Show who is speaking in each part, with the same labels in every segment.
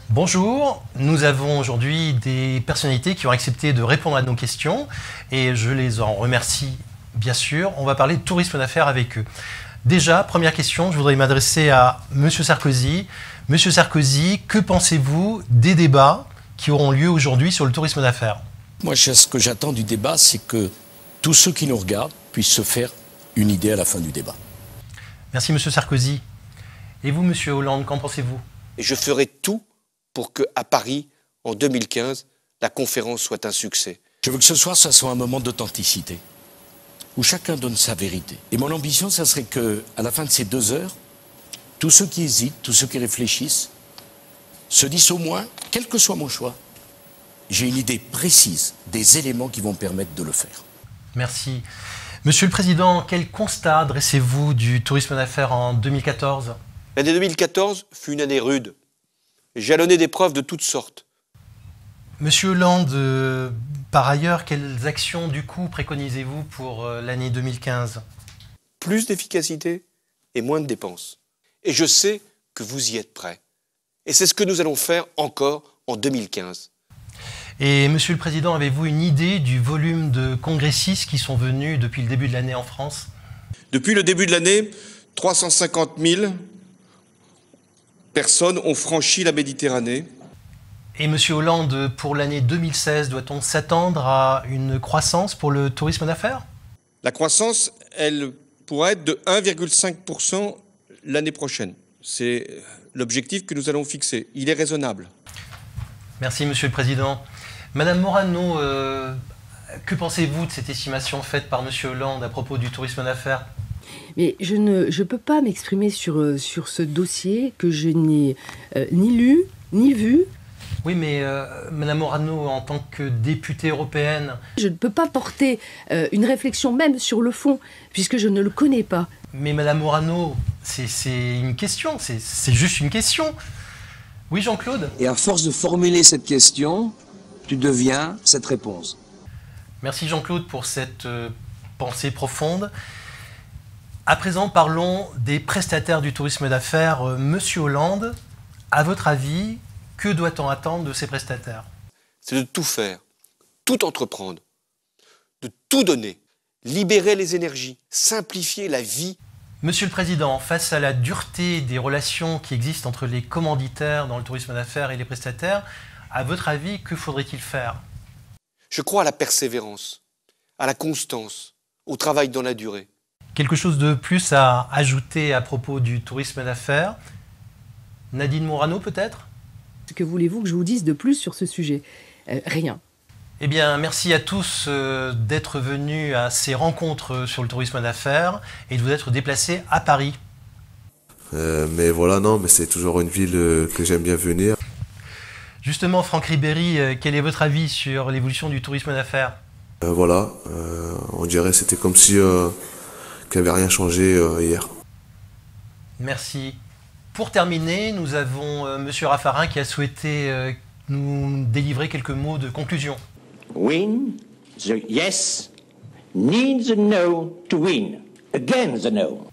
Speaker 1: Bonjour, nous avons aujourd'hui des personnalités qui ont accepté de répondre à nos questions et je les en remercie bien sûr. On va parler de tourisme d'affaires avec eux. Déjà, première question, je voudrais m'adresser à Monsieur Sarkozy. Monsieur Sarkozy, que pensez-vous des débats qui auront lieu aujourd'hui sur le tourisme d'affaires?
Speaker 2: Moi, ce que j'attends du débat, c'est que tous ceux qui nous regardent puissent se faire une idée à la fin du débat.
Speaker 1: Merci Monsieur Sarkozy. Et vous, Monsieur Hollande, qu'en pensez-vous?
Speaker 3: Et je ferai tout pour qu'à Paris, en 2015, la conférence soit un succès.
Speaker 2: Je veux que ce soir, ça soit un moment d'authenticité, où chacun donne sa vérité. Et mon ambition, ça serait qu'à la fin de ces 2 heures, tous ceux qui hésitent, tous ceux qui réfléchissent, se disent au moins, quel que soit mon choix, j'ai une idée précise des éléments qui vont permettre de le faire.
Speaker 1: Merci. Monsieur le Président, quel constat dressez-vous du tourisme d'affaires en 2014?
Speaker 3: L'année 2014 fut une année rude, jalonnée d'épreuves de toutes sortes.
Speaker 1: Monsieur Hollande, par ailleurs, quelles actions du coup préconisez-vous pour l'année 2015?
Speaker 3: Plus d'efficacité et moins de dépenses. Et je sais que vous y êtes prêts. Et c'est ce que nous allons faire encore en 2015.
Speaker 1: Et Monsieur le Président, avez-vous une idée du volume de congressistes qui sont venus depuis le début de l'année en France?
Speaker 3: Depuis le début de l'année, 350 000 personnes ont franchi la Méditerranée.
Speaker 1: Et Monsieur Hollande, pour l'année 2016, doit-on s'attendre à une croissance pour le tourisme d'affaires?
Speaker 3: La croissance, elle pourra être de 1,5% l'année prochaine. C'est l'objectif que nous allons fixer. Il est raisonnable.
Speaker 1: Merci Monsieur le Président. Madame Morano, que pensez-vous de cette estimation faite par Monsieur Hollande à propos du tourisme d'affaires?
Speaker 4: Mais je ne peux pas m'exprimer sur ce dossier que je n'ai ni lu, ni vu.
Speaker 1: Oui, mais Madame Morano, en tant que députée européenne...
Speaker 4: Je ne peux pas porter une réflexion même sur le fond, puisque je ne le connais pas.
Speaker 1: Mais Madame Morano, c'est une question, c'est juste une question. Oui, Jean-Claude?
Speaker 5: Et à force de formuler cette question, tu deviens cette réponse.
Speaker 1: Merci Jean-Claude pour cette pensée profonde. À présent, parlons des prestataires du tourisme d'affaires. Monsieur Hollande, à votre avis, que doit-on attendre de ces prestataires?
Speaker 3: C'est de tout faire, tout entreprendre, de tout donner, libérer les énergies, simplifier la vie.
Speaker 1: Monsieur le Président, face à la dureté des relations qui existent entre les commanditaires dans le tourisme d'affaires et les prestataires, à votre avis, que faudrait-il faire?
Speaker 3: Je crois à la persévérance, à la constance, au travail dans la durée.
Speaker 1: Quelque chose de plus à ajouter à propos du tourisme d'affaires? Nadine Morano, peut-être?
Speaker 4: Que voulez-vous que je vous dise de plus sur ce sujet? Rien.
Speaker 1: Eh bien, merci à tous d'être venus à ces rencontres sur le tourisme d'affaires et de vous être déplacés à Paris.
Speaker 6: Mais voilà, non, mais c'est toujours une ville que j'aime bien venir.
Speaker 1: Justement, Franck Ribéry, quel est votre avis sur l'évolution du tourisme d'affaires?
Speaker 6: Voilà, on dirait que c'était comme si qu'il n'y avait rien changé hier.
Speaker 1: Merci. Pour terminer, nous avons Monsieur Raffarin qui a souhaité nous délivrer quelques mots de conclusion.
Speaker 7: Win the yes, need the no to win. Again the no.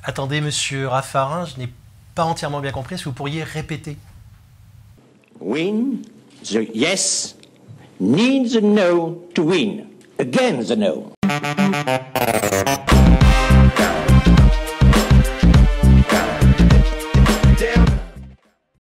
Speaker 1: Attendez, Monsieur Raffarin, je n'ai pas entièrement bien compris. Est-ce que vous pourriez répéter?
Speaker 7: Win the yes, need the no to win. Again the no.